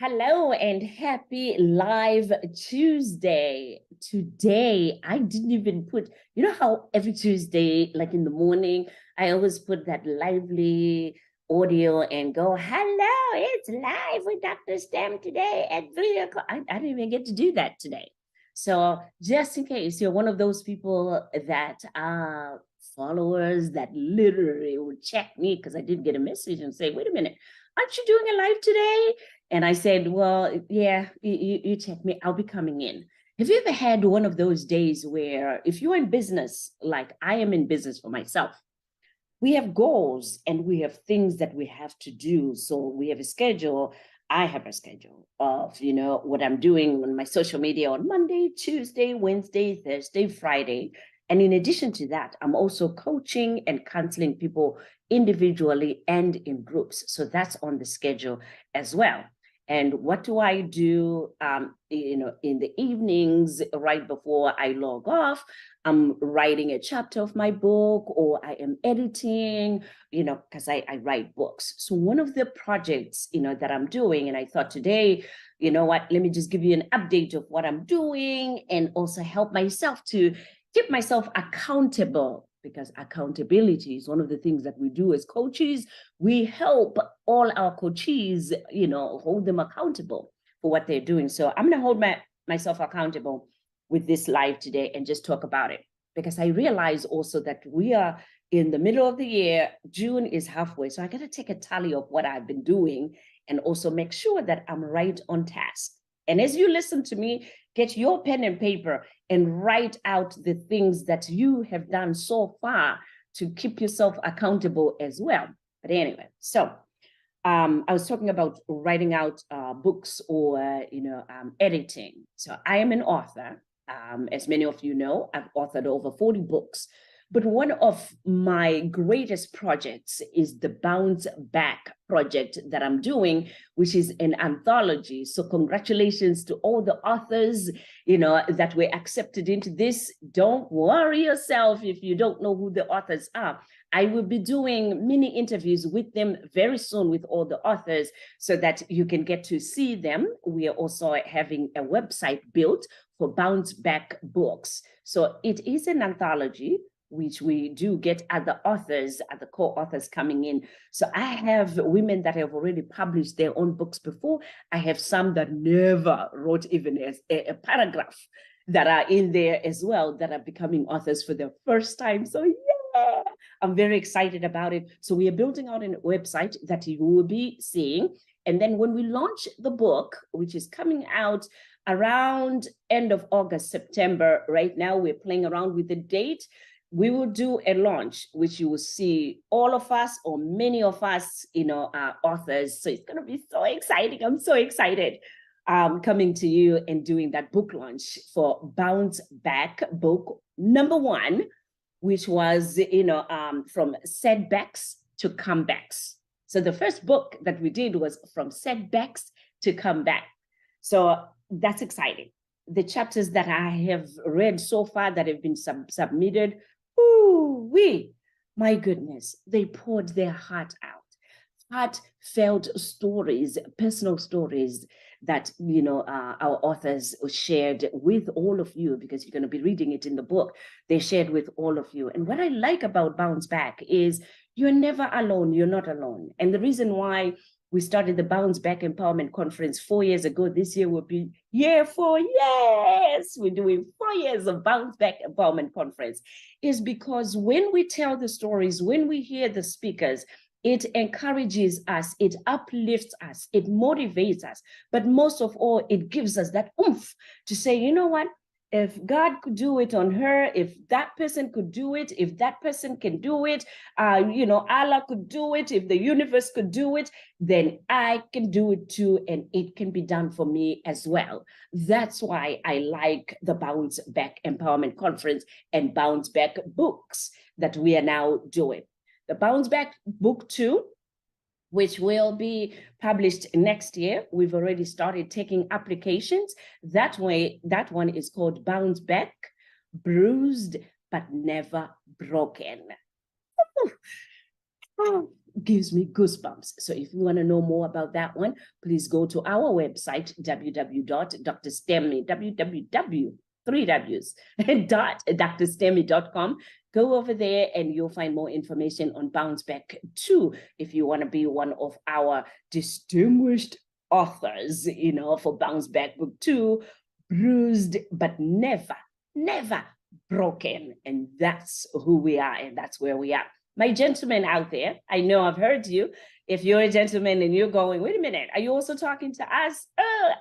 Hello and happy live Tuesday. Today, I didn't even put, you know how every Tuesday, like in the morning, I always put that lively audio and go, hello, it's live with Dr. Stem today at 3 o'clock. I didn't even get to do that today. So just in case you're one of those people that are followers that literally will check me because I did get a message and say, wait a minute, aren't you doing a live today? And I said, well, yeah, you check me, I'll be coming in. Have you ever had one of those days where if you're in business, like I am in business for myself, we have goals and we have things that we have to do. So we have a schedule. I have a schedule of, what I'm doing on my social media on Monday, Tuesday, Wednesday, Thursday, Friday. And in addition to that, I'm also coaching and counseling people individually and in groups. So that's on the schedule as well. And what do I do, in the evenings right before I log off? I'm writing a chapter of my book, or I am editing, because I write books. So one of the projects, that I'm doing, and I thought today, you know what, let me just give you an update of what I'm doing and also help myself to keep myself accountable, because accountability is one of the things that we do as coaches. We help all our coaches, hold them accountable for what they're doing. So I'm going to hold myself accountable with this live today and just talk about it, because I realize also that we are in the middle of the year. June is halfway. So I got to take a tally of what I've been doing and also make sure that I'm right on task. And as you listen to me, get your pen and paper and write out the things that you have done so far to keep yourself accountable as well. But anyway, so I was talking about writing out books or, editing. So I am an author. As many of you know, I've authored over 40 books. But one of my greatest projects is the Bounce Back project that I'm doing, which is an anthology. So congratulations to all the authors, that were accepted into this. Don't worry yourself if you don't know who the authors are. I will be doing mini interviews with them very soon with all the authors so that you can get to see them. We are also having a website built for Bounce Back Books. So it is an anthology, which we do get other authors, other co-authors coming in. So I have women that have already published their own books before. I have some that never wrote even a paragraph that are in there as well, that are becoming authors for the first time. So yeah, I'm very excited about it. So we are building out a website that you will be seeing. And then when we launch the book, which is coming out around end of August, September, right now we're playing around with the date. We will do a launch, which you will see all of us or many of us, authors. So it's going to be so exciting. I'm so excited coming to you and doing that book launch for Bounce Back book number 1, which was, from setbacks to comebacks. So the first book that we did was from setbacks to comeback. So that's exciting. The chapters that I have read so far that have been submitted, my goodness, they poured their heart out. Heartfelt stories, personal stories that, our authors shared with all of you, because you're going to be reading it in the book. They shared with all of you. And what I like about Bounce Back is you're never alone. You're not alone. And the reason why we started the Bounce Back Empowerment Conference 4 years ago. This year will be year 4. Yes, we're doing 4 years of Bounce Back Empowerment Conference. Is because when we tell the stories, when we hear the speakers, it encourages us, it uplifts us, it motivates us. But most of all, it gives us that oomph to say, you know what? If God could do it on her, if that person could do it, if that person can do it, Allah could do it, if the universe could do it, then I can do it too, and it can be done for me as well. That's why I like the Bounce Back Empowerment Conference and Bounce Back books that we are now doing. The Bounce Back book 2, which will be published next year. We've already started taking applications. That one is called Bounce Back, Bruised but Never Broken. gives me goosebumps. So if you want to know more about that one, please go to our website, www.drstemi, www, 3 W's, .drstemi.com. Go over there and you'll find more information on Bounce Back 2 if you want to be one of our distinguished authors, for Bounce Back Book 2, Bruised but never, never broken. And that's who we are, and that's where we are. My gentlemen out there, I know I've heard you. If you're a gentleman and you're going, wait a minute, are you also talking to us?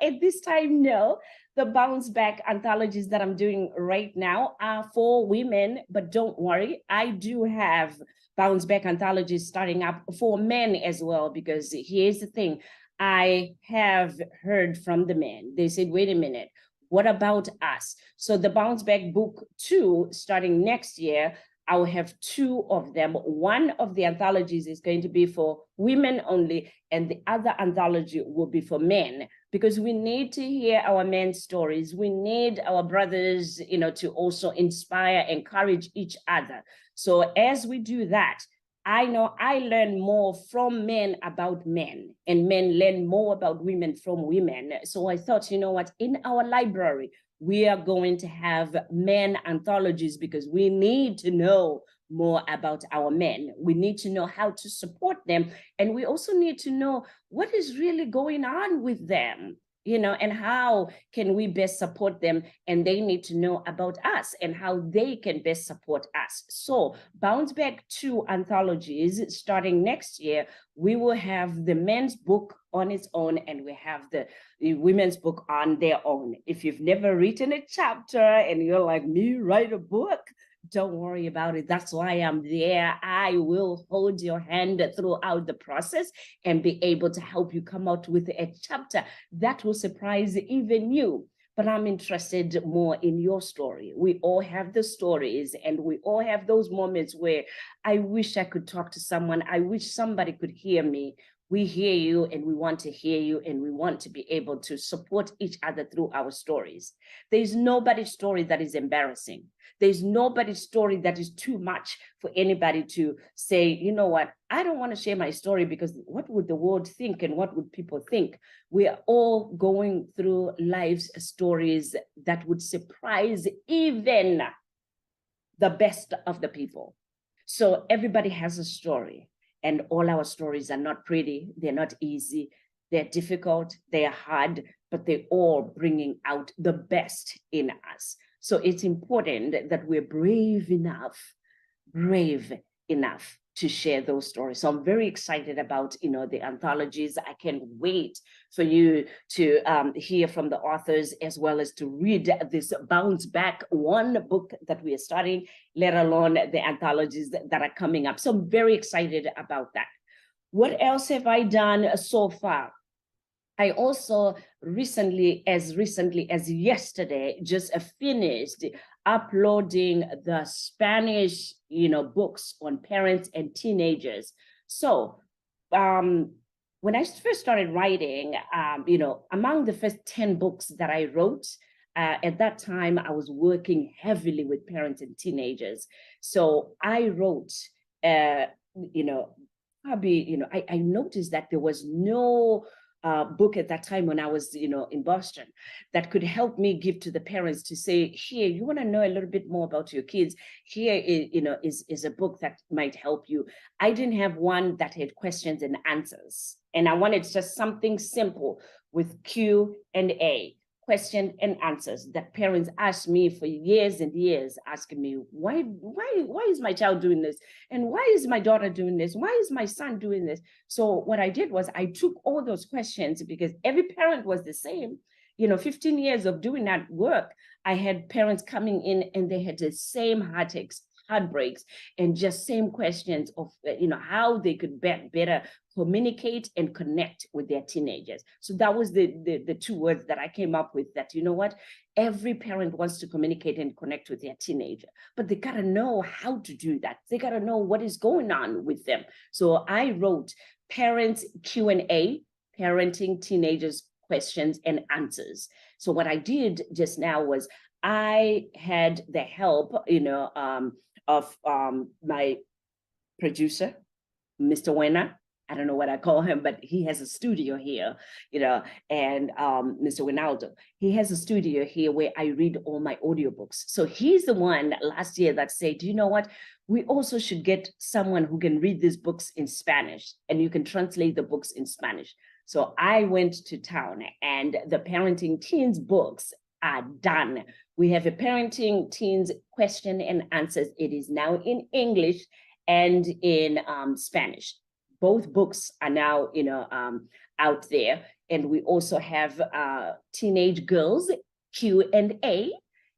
At this time, no. The Bounce Back anthologies that I'm doing right now are for women, but don't worry, I do have Bounce Back anthologies starting up for men as well, because here's the thing. I have heard from the men. They said, wait a minute, what about us? So the Bounce Back Book 2, starting next year, I will have 2 of them. One of the anthologies is going to be for women only, and the other anthology will be for men, because we need to hear our men's stories. We need our brothers, to also inspire, encourage each other. So as we do that, I know I learn more from men about men, and men learn more about women from women. So I thought, you know what, in our library, we are going to have men anthologies, because we need to know more about our men. We need to know how to support them. And we also need to know what is really going on with them, and how can we best support them. And they need to know about us and how they can best support us. So Bounce Back 2 anthologies starting next year, we will have the men's book on its own, and we have the women's book on their own. If you've never written a chapter and you're like, me, write a book, don't worry about it. That's why I'm there. I will hold your hand throughout the process and be able to help you come out with a chapter that will surprise even you. But I'm interested more in your story. We all have the stories, and we all have those moments where I wish I could talk to someone. I wish somebody could hear me. We hear you, and we want to hear you, and we want to be able to support each other through our stories. There's nobody's story that is embarrassing. There's nobody's story that is too much for anybody to say, you know what, I don't want to share my story because what would the world think and what would people think? We are all going through life's stories that would surprise even the best of the people. So everybody has a story, and all our stories are not pretty. They're not easy. They're difficult. They're hard, but they're all bringing out the best in us. So it's important that we're brave enough to share those stories. So I'm very excited about, the anthologies. I can't wait for you to hear from the authors, as well as to read this Bounce Back 1 book that we are starting, let alone the anthologies that are coming up. So I'm very excited about that. What else have I done so far? I also recently as yesterday, just finished uploading the Spanish, books on parents and teenagers. So when I first started writing, among the first 10 books that I wrote, at that time, I was working heavily with parents and teenagers. So I wrote, I noticed that there was no book at that time when I was, in Boston, that could help me give to the parents to say, here, you want to know a little bit more about your kids. Here is a book that might help you. I didn't have one that had questions and answers. And I wanted just something simple with Q&A. Question and answers that parents asked me for years and years, asking me, why is my child doing this? And why is my daughter doing this? Why is my son doing this? So what I did was I took all those questions, because every parent was the same. 15 years of doing that work, I had parents coming in and they had the same heartbreaks, and just same questions of, how they could better communicate and connect with their teenagers. So that was the 2 words that I came up with, that, every parent wants to communicate and connect with their teenager, but they got to know how to do that. They got to know what is going on with them. So I wrote Parents Q&A, Parenting Teenagers Questions and Answers. So what I did just now was I had the help, of my producer, Mr. Winner. I don't know what I call him, but he has a studio here, and Mr. Winaldo, he has a studio here where I read all my audiobooks. So he's the one last year that said, do you know what? We also should get someone who can read these books in Spanish, and you can translate the books in Spanish. So I went to town, and the Parenting Teens books are done. We have a Parenting Teens question and answers. It is now in English and in Spanish. Both books are now, out there. And we also have Teenage Girls Q&A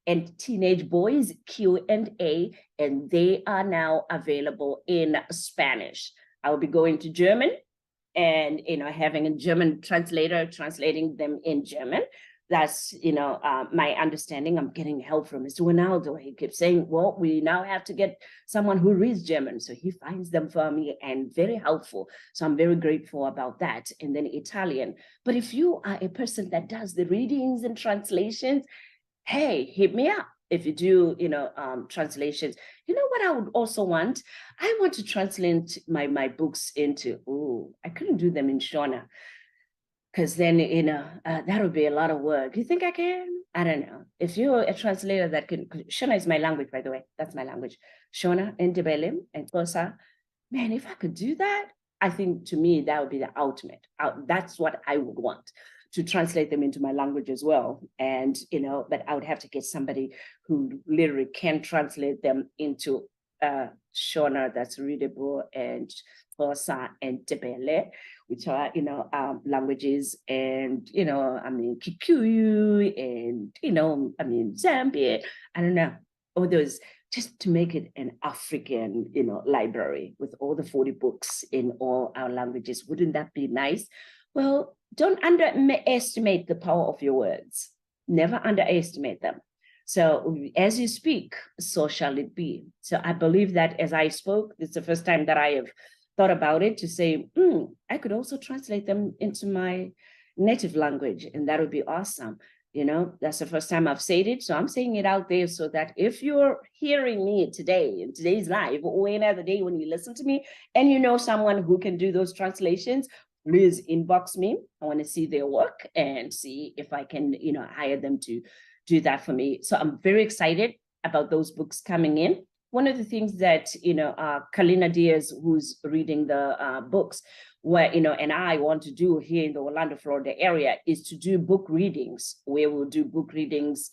and Teenage Boys Q&A, and they are now available in Spanish. I'll be going to German and, having a German translator translating them in German. That's, my understanding. I'm getting help from Mr. Winaldo. He keeps saying, well, we now have to get someone who reads German. So he finds them for me and very helpful. So I'm very grateful about that. And then Italian. But if you are a person that does the readings and translations, hey, hit me up. If you do, translations, you know what I would also want? I want to translate my books into, I couldn't do them in Shona. Because then, that would be a lot of work. You think I can? I don't know. If you're a translator that can, Shona is my language, by the way. That's my language. Shona, Ndebele, and Xhosa. Man, if I could do that, I think to me, that would be the ultimate. That's what I would want, to translate them into my language as well. And, but I would have to get somebody who literally can translate them into Shona that's readable, and Xhosa and Ndebele, which are, languages, and, Kikuyu, and, Zambia, I don't know, all those, just to make it an African, library with all the 40 books in all our languages. Wouldn't that be nice? Well, don't underestimate the power of your words. Never underestimate them. So as you speak, so shall it be. So I believe that as I spoke, it's the first time that I have thought about it, to say, I could also translate them into my native language, and that would be awesome. That's the first time I've said it. So I'm saying it out there so that if you're hearing me today, in today's live, or any other day when you listen to me, and you know someone who can do those translations, please inbox me. I want to see their work and see if I can, hire them to do that for me. So I'm very excited about those books coming in. One of the things that, Kalina Diaz, who's reading the books, and I want to do here in the Orlando, Florida area, is to do book readings, where we'll do book readings,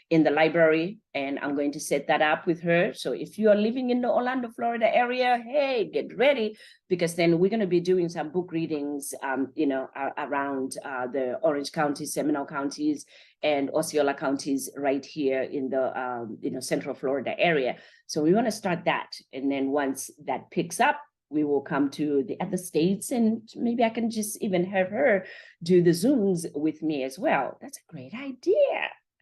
in the library, and I'm going to set that up with her. So if you are living in the Orlando, Florida area, hey, get ready, because then we're going to be doing some book readings, around the Orange County, Seminole counties, and Osceola counties right here in the, Central Florida area. So we want to start that. And then once that picks up, we will come to the other states, and maybe I can just even have her do the Zooms with me as well. That's a great idea.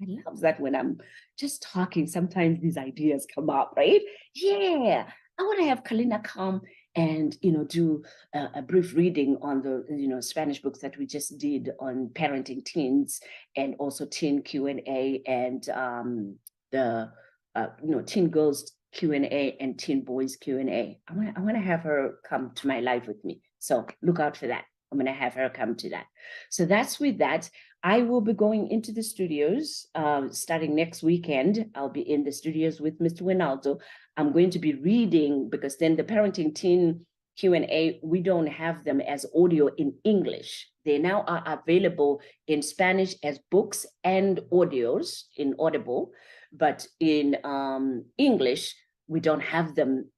I love that when I'm just talking, sometimes these ideas come up, right? Yeah, I want to have Kalina come and, do a brief reading on the, Spanish books that we just did on parenting teens, and also teen Q&A, and the, teen girls Q&A and teen boys Q&A. I want to have her come to my live with me. So look out for that. I'm going to have her come to that. So that's with that. I will be going into the studios starting next weekend. I'll be in the studios with Mr. Winaldo. I'm going to be reading, because then the parenting teen Q&A, we don't have them as audio in English. They now are available in Spanish as books and audios in Audible, but in English, we don't have them,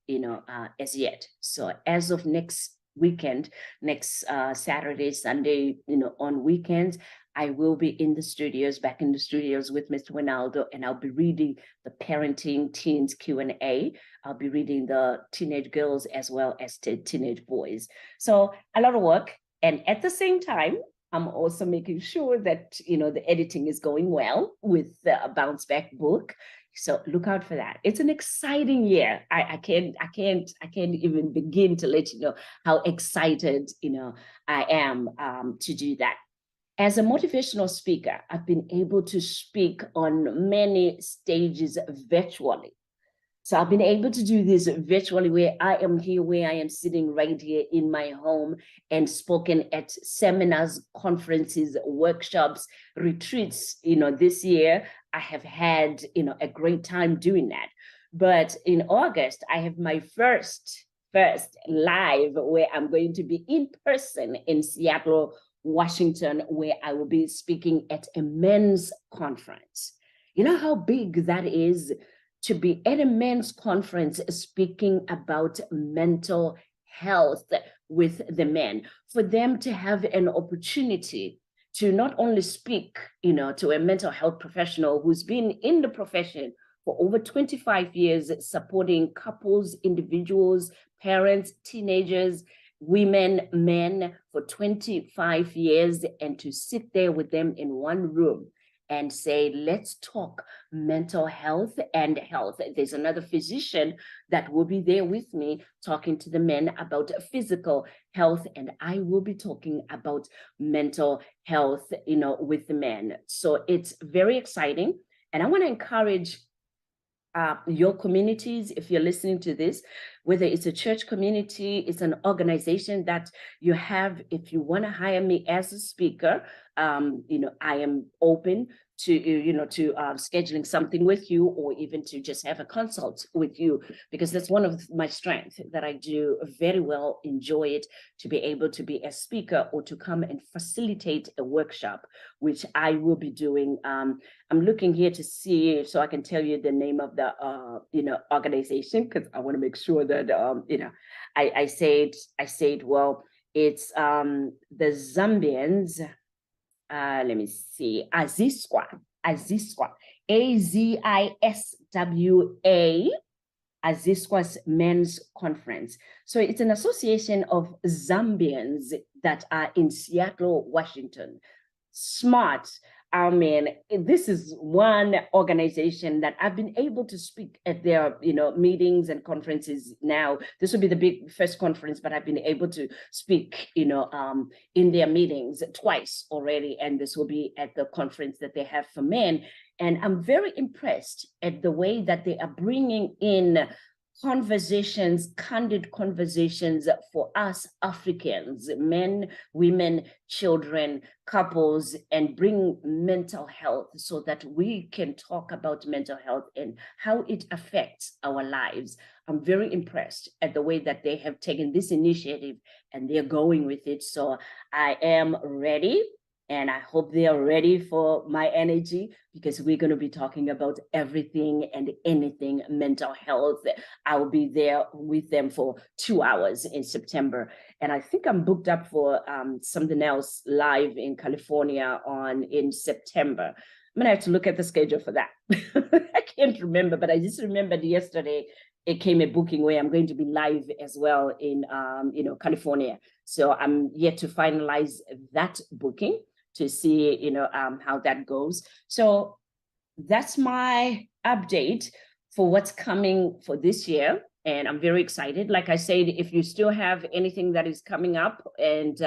as yet. So as of next weekend, next Saturday, Sunday, on weekends, I will be in the studios, back in the studios with Mr. Winaldo, and I'll be reading the parenting teens Q&A. I'll be reading the teenage girls as well as the teenage boys. So a lot of work. And at the same time, I'm also making sure that, the editing is going well with the Bounce Back book. So look out for that. It's an exciting year. I can't even begin to let you know how excited, I am to do that. As a motivational speaker, I've been able to speak on many stages virtually. So I've been able to do this virtually, where I am here, where I am sitting right here in my home, and spoken at seminars, conferences, workshops, retreats. This year I have had, a great time doing that. But in August, I have my first live, where I'm going to be in person in Seattle, Washington, where I will be speaking at a men's conference. You know how big that is, to be at a men's conference speaking about mental health with the men, for them to have an opportunity to not only speak, to a mental health professional who's been in the profession for over 25 years, supporting couples, individuals, parents, teenagers, women, men for 25 years, and to sit there with them in one room and say, let's talk mental health and health. There's another physician that will be there with me talking to the men about physical health, and I will be talking about mental health, with the men. So it's very exciting. And I want to encourage your communities, if you're listening to this, whether it's a church community, it's an organization that you have, if you want to hire me as a speaker, I am open to scheduling something with you, or even to just have a consult with you, because that's one of my strengths that I do very well. Enjoy it, to be able to be a speaker or to come and facilitate a workshop, which I will be doing. I'm looking here to see, so I can tell you the name of the organization, because I want to make sure that I say it well. It's the Zambians. Let me see, Aziswa, Aziswa, Aziswa's Men's Conference. So it's an association of Zambians that are in Seattle, Washington. Smart. I mean, this is one organization that I've been able to speak at their, meetings and conferences now. This will be the big first conference, but I've been able to speak, in their meetings twice already. And this will be at the conference that they have for men. And I'm very impressed at the way that they are bringing in conversations, candid conversations for us Africans, men, women, children, couples, and bring mental health so that we can talk about mental health and how it affects our lives. I'm very impressed at the way that they have taken this initiative and they're going with it. So I am ready. And I hope they are ready for my energy, because we're going to be talking about everything and anything mental health. I will be there with them for 2 hours in September. And I think I'm booked up for something else live in California in September. I'm going to have to look at the schedule for that. I can't remember, but I just remembered yesterday it came a booking where I'm going to be live as well in California. So I'm yet to finalize that booking to see, how that goes. So that's my update for what's coming for this year. And I'm very excited. Like I said, if you still have anything that is coming up, and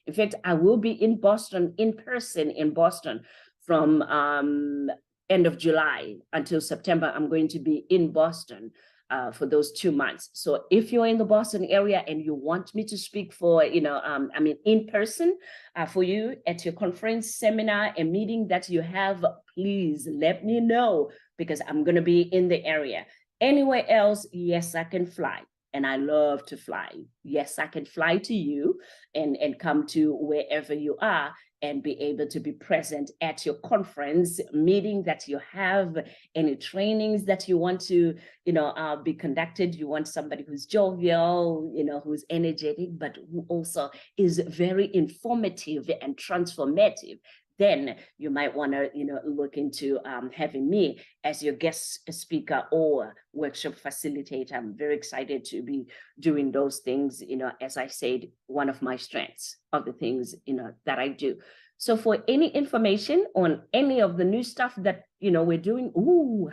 in fact, I will be in Boston, in person in Boston from end of July until September. I'm going to be in Boston for those 2 months. So if you're in the Boston area and you want me to speak for, in person for you at your conference, seminar, a meeting that you have, please let me know, because I'm going to be in the area. Anywhere else, yes, I can fly. And I love to fly. Yes, I can fly to you and come to wherever you are and be able to be present at your conference, meeting that you have, any trainings that you want to, be conducted. You want somebody who's jovial, who's energetic, but who also is very informative and transformative. Then you might want to, look into having me as your guest speaker or workshop facilitator. I'm very excited to be doing those things, as I said, one of my strengths of the things, that I do. So for any information on any of the new stuff that, we're doing,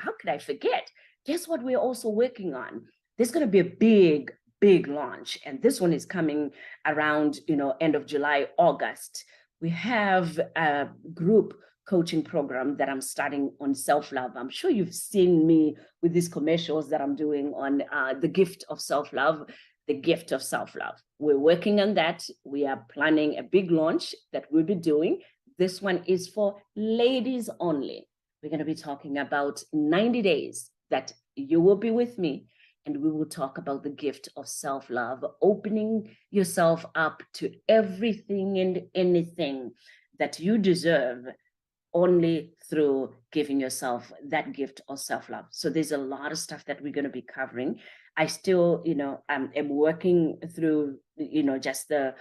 how could I forget? Guess what we're also working on? There's going to be a big launch. And this one is coming around, end of July, August. We have a group coaching program that I'm starting on self-love. I'm sure you've seen me with these commercials that I'm doing on the gift of self-love, the gift of self-love. We're working on that. We are planning a big launch that we'll be doing. This one is for ladies only. We're going to be talking about 90 days that you will be with me, and we will talk about the gift of self-love, opening yourself up to everything and anything that you deserve only through giving yourself that gift of self-love. So there's a lot of stuff that we're going to be covering. I still, am working through, just the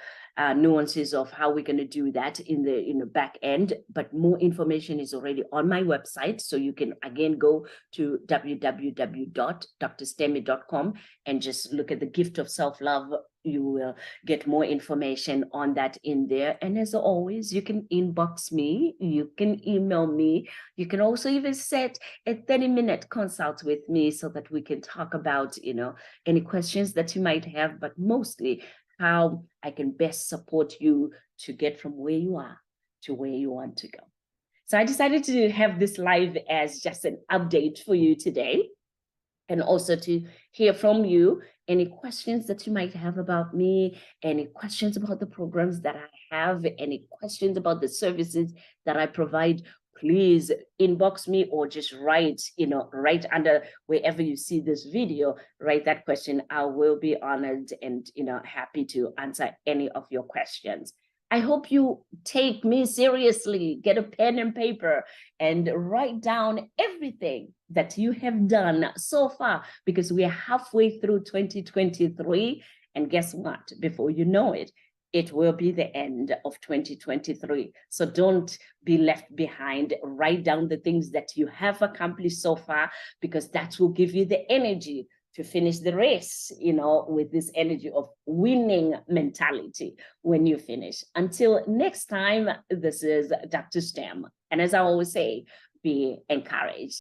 nuances of how we're going to do that in the back end, but more information is already on my website. So you can again go to www.drstemi.com and just look at the gift of self-love. You will get more information on that in there. And as always, you can inbox me, you can email me, you can also even set a 30-minute consult with me so that we can talk about, any questions that you might have, but mostly how I can best support you to get from where you are to where you want to go. So I decided to have this live as just an update for you today, and also to hear from you any questions that you might have about me, any questions about the programs that I have, any questions about the services that I provide. Please inbox me or just write, right under wherever you see this video, write that question. I will be honored and, happy to answer any of your questions. I hope you take me seriously, get a pen and paper and write down everything that you have done so far, because we are halfway through 2023. And guess what? Before you know it, it will be the end of 2023. So don't be left behind. Write down the things that you have accomplished so far, because that will give you the energy to finish the race, with this energy of winning mentality when you finish. Until next time, this is Dr. Stem. And as I always say, be encouraged.